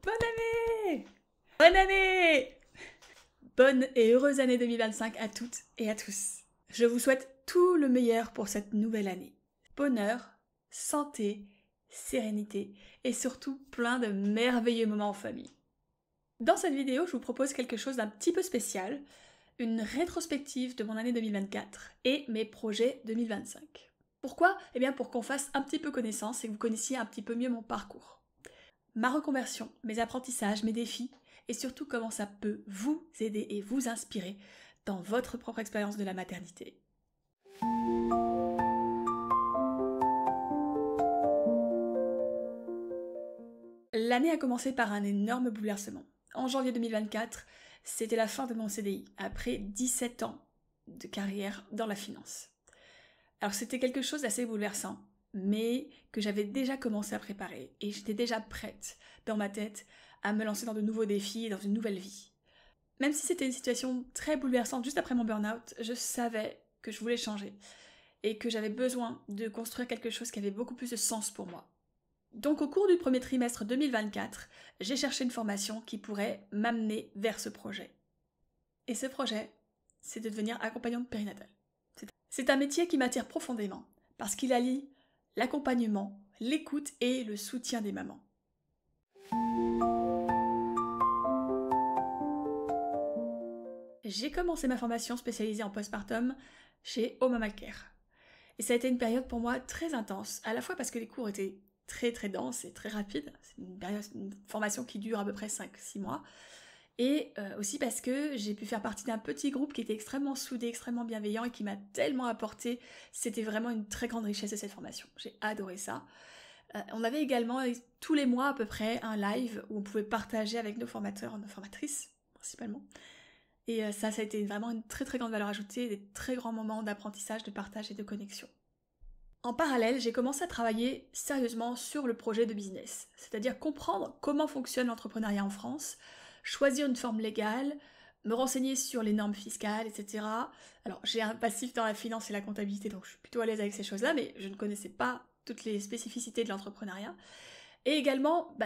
Bonne année! Bonne année! Bonne et heureuse année 2025 à toutes et à tous. Je vous souhaite tout le meilleur pour cette nouvelle année. Bonheur, santé, sérénité et surtout plein de merveilleux moments en famille. Dans cette vidéo, je vous propose quelque chose d'un petit peu spécial, une rétrospective de mon année 2024 et mes projets 2025. Pourquoi? Eh bien pour qu'on fasse un petit peu connaissance et que vous connaissiez un petit peu mieux mon parcours. Ma reconversion, mes apprentissages, mes défis, et surtout comment ça peut vous aider et vous inspirer dans votre propre expérience de la maternité. L'année a commencé par un énorme bouleversement. En janvier 2024, c'était la fin de mon CDI, après 17 ans de carrière dans la finance. Alors c'était quelque chose d'assez bouleversant, mais que j'avais déjà commencé à préparer, et j'étais déjà prête dans ma tête à me lancer dans de nouveaux défis et dans une nouvelle vie. Même si c'était une situation très bouleversante juste après mon burn-out, je savais que je voulais changer et que j'avais besoin de construire quelque chose qui avait beaucoup plus de sens pour moi. Donc au cours du premier trimestre 2024, j'ai cherché une formation qui pourrait m'amener vers ce projet. Et ce projet, c'est de devenir accompagnante périnatale. C'est un métier qui m'attire profondément parce qu'il allie l'accompagnement, l'écoute et le soutien des mamans. J'ai commencé ma formation spécialisée en postpartum chez Omamacare. Et ça a été une période pour moi très intense, à la fois parce que les cours étaient très denses et très rapides, c'est une formation qui dure à peu près 5-6 mois, et aussi parce que j'ai pu faire partie d'un petit groupe qui était extrêmement soudé, extrêmement bienveillant et qui m'a tellement apporté, c'était vraiment une très grande richesse de cette formation, j'ai adoré ça. On avait également tous les mois à peu près un live où on pouvait partager avec nos formateurs, nos formatrices principalement. Et ça a été vraiment une très grande valeur ajoutée, des très grands moments d'apprentissage, de partage et de connexion. En parallèle, j'ai commencé à travailler sérieusement sur le projet de business, c'est-à-dire comprendre comment fonctionne l'entrepreneuriat en France, choisir une forme légale, me renseigner sur les normes fiscales, etc. Alors j'ai un passif dans la finance et la comptabilité, donc je suis plutôt à l'aise avec ces choses-là, mais je ne connaissais pas toutes les spécificités de l'entrepreneuriat. Et également,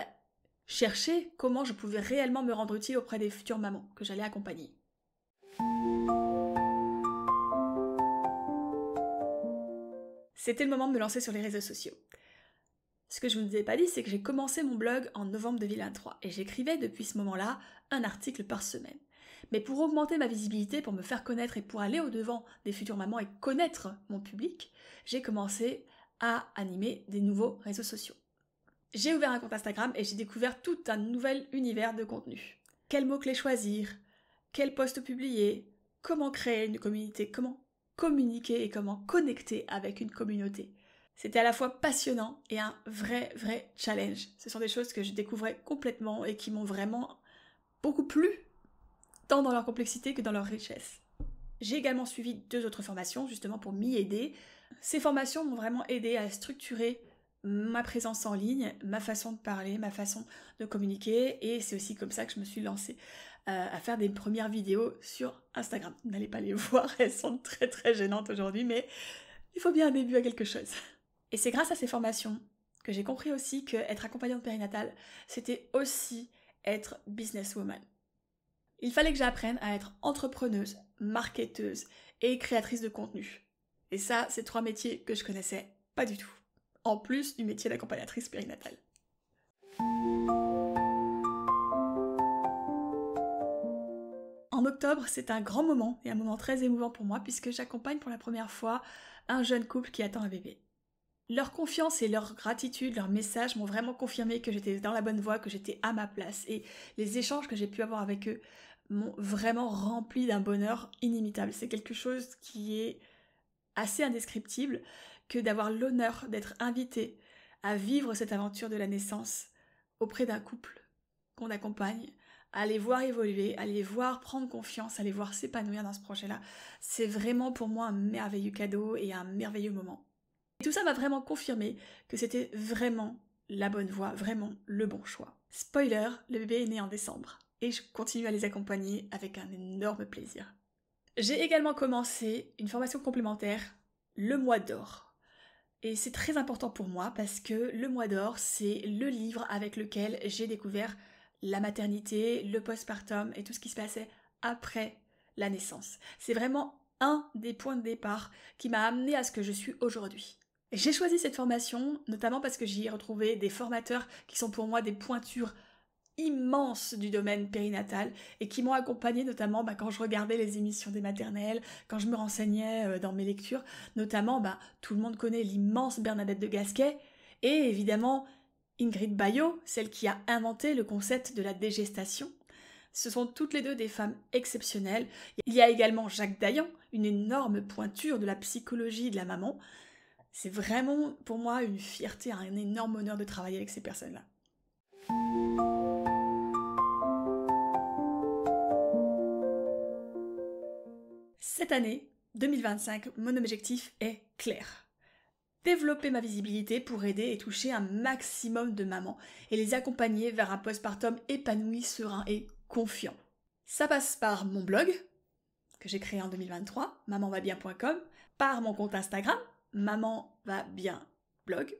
chercher comment je pouvais réellement me rendre utile auprès des futures mamans que j'allais accompagner. C'était le moment de me lancer sur les réseaux sociaux. Ce que je ne vous ai pas dit, c'est que j'ai commencé mon blog en novembre 2023 et j'écrivais depuis ce moment-là un article par semaine. Mais pour augmenter ma visibilité, pour me faire connaître et pour aller au-devant des futures mamans et connaître mon public, j'ai commencé à animer des nouveaux réseaux sociaux. J'ai ouvert un compte Instagram et j'ai découvert tout un nouvel univers de contenu. Quels mots-clés choisir? Quels posts publier? Comment créer une communauté? Comment communiquer et comment connecter avec une communauté? C'était à la fois passionnant et un vrai challenge. Ce sont des choses que je découvrais complètement et qui m'ont vraiment beaucoup plu, tant dans leur complexité que dans leur richesse. J'ai également suivi 2 autres formations justement pour m'y aider. Ces formations m'ont vraiment aidé à structurer ma présence en ligne, ma façon de parler, ma façon de communiquer, et c'est aussi comme ça que je me suis lancée à faire des premières vidéos sur Instagram. N'allez pas les voir, elles sont très gênantes aujourd'hui, mais il faut bien un début à quelque chose. Et c'est grâce à ces formations que j'ai compris aussi que être accompagnante périnatale, c'était aussi être businesswoman. Il fallait que j'apprenne à être entrepreneuse, marketeuse et créatrice de contenu. Et ça, c'est 3 métiers que je connaissais pas du tout. En plus du métier d'accompagnatrice périnatale. En octobre, c'est un grand moment et un moment très émouvant pour moi puisque j'accompagne pour la première fois un jeune couple qui attend un bébé. Leur confiance et leur gratitude, leurs messages m'ont vraiment confirmé que j'étais dans la bonne voie, que j'étais à ma place, et les échanges que j'ai pu avoir avec eux m'ont vraiment rempli d'un bonheur inimitable. C'est quelque chose qui est assez indescriptible que d'avoir l'honneur d'être invitée à vivre cette aventure de la naissance auprès d'un couple qu'on accompagne, à les voir évoluer, à les voir prendre confiance, à les voir s'épanouir dans ce projet-là. C'est vraiment pour moi un merveilleux cadeau et un merveilleux moment. Et tout ça m'a vraiment confirmé que c'était vraiment la bonne voie, vraiment le bon choix. Spoiler, le bébé est né en décembre et je continue à les accompagner avec un énorme plaisir. J'ai également commencé une formation complémentaire, le mois d'or. Et c'est très important pour moi parce que le mois d'or, c'est le livre avec lequel j'ai découvert la maternité, le postpartum et tout ce qui se passait après la naissance. C'est vraiment un des points de départ qui m'a amené à ce que je suis aujourd'hui. J'ai choisi cette formation notamment parce que j'y ai retrouvé des formateurs qui sont pour moi des pointures immenses du domaine périnatal et qui m'ont accompagnée notamment quand je regardais les émissions des maternelles, quand je me renseignais dans mes lectures, notamment tout le monde connaît l'immense Bernadette de Gasquet et évidemment Ingrid Baillot, celle qui a inventé le concept de la dégestation. Ce sont toutes les deux des femmes exceptionnelles. Il y a également Jacques Dayan, une énorme pointure de la psychologie de la maman. C'est vraiment pour moi une fierté, un énorme honneur de travailler avec ces personnes-là. Cette année, 2025, mon objectif est clair. Développer ma visibilité pour aider et toucher un maximum de mamans et les accompagner vers un postpartum épanoui, serein et confiant. Ça passe par mon blog, que j'ai créé en 2023, mamanvabien.com, par mon compte Instagram, mamanvabien-blog,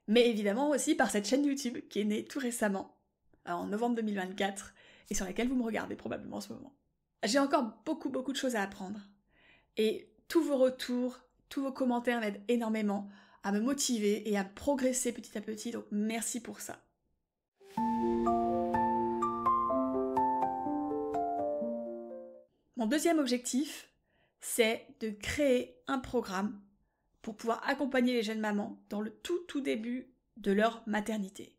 mais évidemment aussi par cette chaîne YouTube qui est née tout récemment, en novembre 2024, et sur laquelle vous me regardez probablement en ce moment. J'ai encore beaucoup de choses à apprendre, et tous vos retours, tous vos commentaires m'aident énormément à me motiver et à progresser petit à petit, donc merci pour ça. Mon deuxième objectif, c'est de créer un programme pour pouvoir accompagner les jeunes mamans dans le tout début de leur maternité.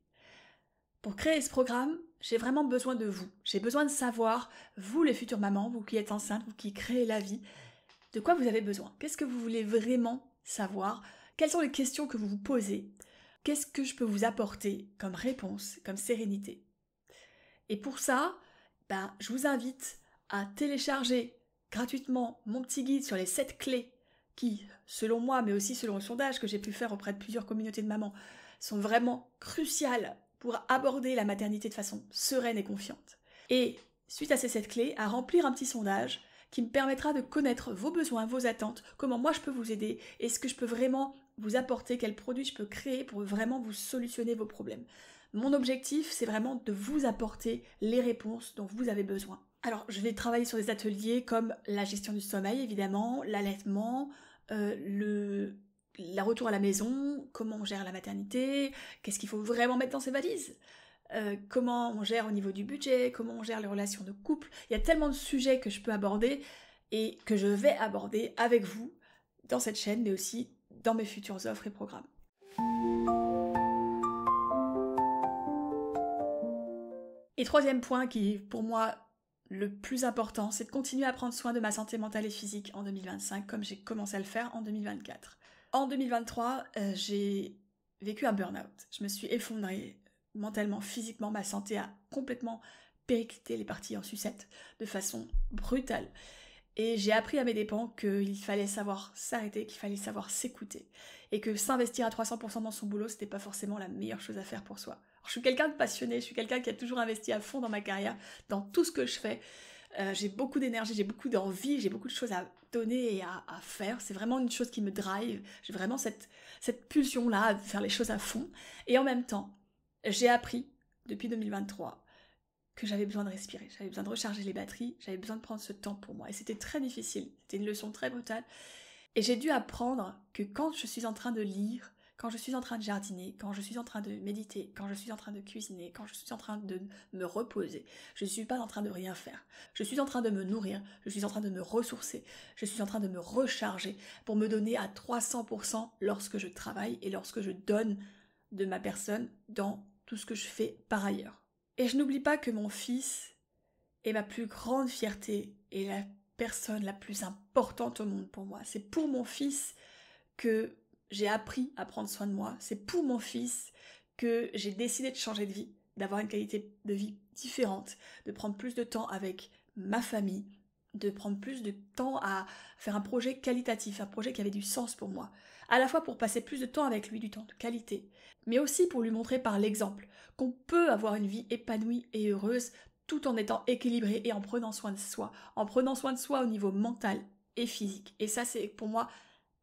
Pour créer ce programme, j'ai vraiment besoin de vous. J'ai besoin de savoir, vous les futures mamans, vous qui êtes enceintes, vous qui créez la vie, de quoi vous avez besoin. Qu'est-ce que vous voulez vraiment savoir? Quelles sont les questions que vous vous posez? Qu'est-ce que je peux vous apporter comme réponse, comme sérénité? Et pour ça, je vous invite à télécharger gratuitement mon petit guide sur les 7 clés qui, selon moi, mais aussi selon le sondage que j'ai pu faire auprès de plusieurs communautés de mamans, sont vraiment cruciales pour aborder la maternité de façon sereine et confiante. Et, suite à ces 7 clés, à remplir un petit sondage qui me permettra de connaître vos besoins, vos attentes, comment moi je peux vous aider, et ce que je peux vraiment vous apporter, quels produits je peux créer pour vraiment vous solutionner vos problèmes. Mon objectif, c'est vraiment de vous apporter les réponses dont vous avez besoin. Alors, je vais travailler sur des ateliers comme la gestion du sommeil, évidemment, l'allaitement, la retour à la maison, comment on gère la maternité, qu'est-ce qu'il faut vraiment mettre dans ses valises, comment on gère au niveau du budget, comment on gère les relations de couple. Il y a tellement de sujets que je peux aborder et que je vais aborder avec vous dans cette chaîne, mais aussi dans mes futures offres et programmes. Et troisième point qui est pour moi le plus important, c'est de continuer à prendre soin de ma santé mentale et physique en 2025, comme j'ai commencé à le faire en 2024. En 2023, j'ai vécu un burn-out. Je me suis effondrée mentalement, physiquement, ma santé a complètement périclité, les parties en sucette de façon brutale. Et j'ai appris à mes dépens qu'il fallait savoir s'arrêter, qu'il fallait savoir s'écouter. Et que s'investir à 300% dans son boulot, c'était pas forcément la meilleure chose à faire pour soi. Alors, je suis quelqu'un de passionné, je suis quelqu'un qui a toujours investi à fond dans ma carrière, dans tout ce que je fais. J'ai beaucoup d'énergie, j'ai beaucoup d'envie, j'ai beaucoup de choses à donner et à faire. C'est vraiment une chose qui me drive. J'ai vraiment cette pulsion-là de faire les choses à fond. Et en même temps, j'ai appris, depuis 2023, que j'avais besoin de respirer, j'avais besoin de recharger les batteries, j'avais besoin de prendre ce temps pour moi. Et c'était très difficile, c'était une leçon très brutale. Et j'ai dû apprendre que quand je suis en train de lire, quand je suis en train de jardiner, quand je suis en train de méditer, quand je suis en train de cuisiner, quand je suis en train de me reposer, je ne suis pas en train de rien faire. Je suis en train de me nourrir, je suis en train de me ressourcer, je suis en train de me recharger pour me donner à 300% lorsque je travaille et lorsque je donne de ma personne dans tout ce que je fais par ailleurs. Et je n'oublie pas que mon fils est ma plus grande fierté et la personne la plus importante au monde pour moi. C'est pour mon fils que j'ai appris à prendre soin de moi. C'est pour mon fils que j'ai décidé de changer de vie, d'avoir une qualité de vie différente, de prendre plus de temps avec ma famille, de prendre plus de temps à faire un projet qualitatif, un projet qui avait du sens pour moi. À la fois pour passer plus de temps avec lui, du temps de qualité, mais aussi pour lui montrer par l'exemple qu'on peut avoir une vie épanouie et heureuse tout en étant équilibré et en prenant soin de soi au niveau mental et physique. Et ça, c'est pour moi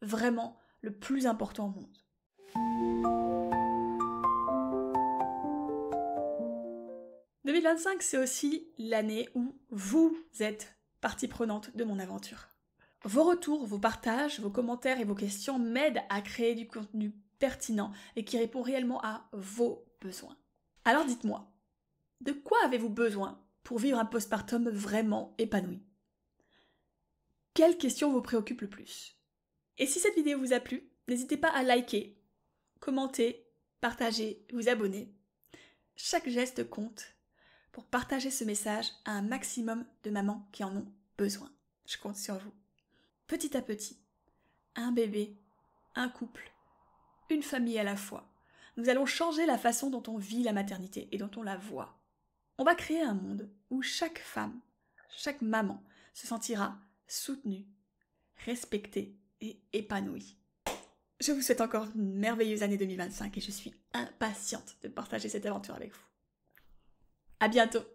vraiment le plus important au monde. 2025, c'est aussi l'année où vous êtes partie prenante de mon aventure. Vos retours, vos partages, vos commentaires et vos questions m'aident à créer du contenu pertinent et qui répond réellement à vos besoins. Alors dites-moi, de quoi avez-vous besoin pour vivre un postpartum vraiment épanoui? Quelle question vous préoccupe le plus? Et si cette vidéo vous a plu, n'hésitez pas à liker, commenter, partager, vous abonner. Chaque geste compte pour partager ce message à un maximum de mamans qui en ont besoin. Je compte sur vous. Petit à petit, un bébé, un couple, une famille à la fois. Nous allons changer la façon dont on vit la maternité et dont on la voit. On va créer un monde où chaque femme, chaque maman se sentira soutenue, respectée et épanouie. Je vous souhaite encore une merveilleuse année 2025 et je suis impatiente de partager cette aventure avec vous. À bientôt!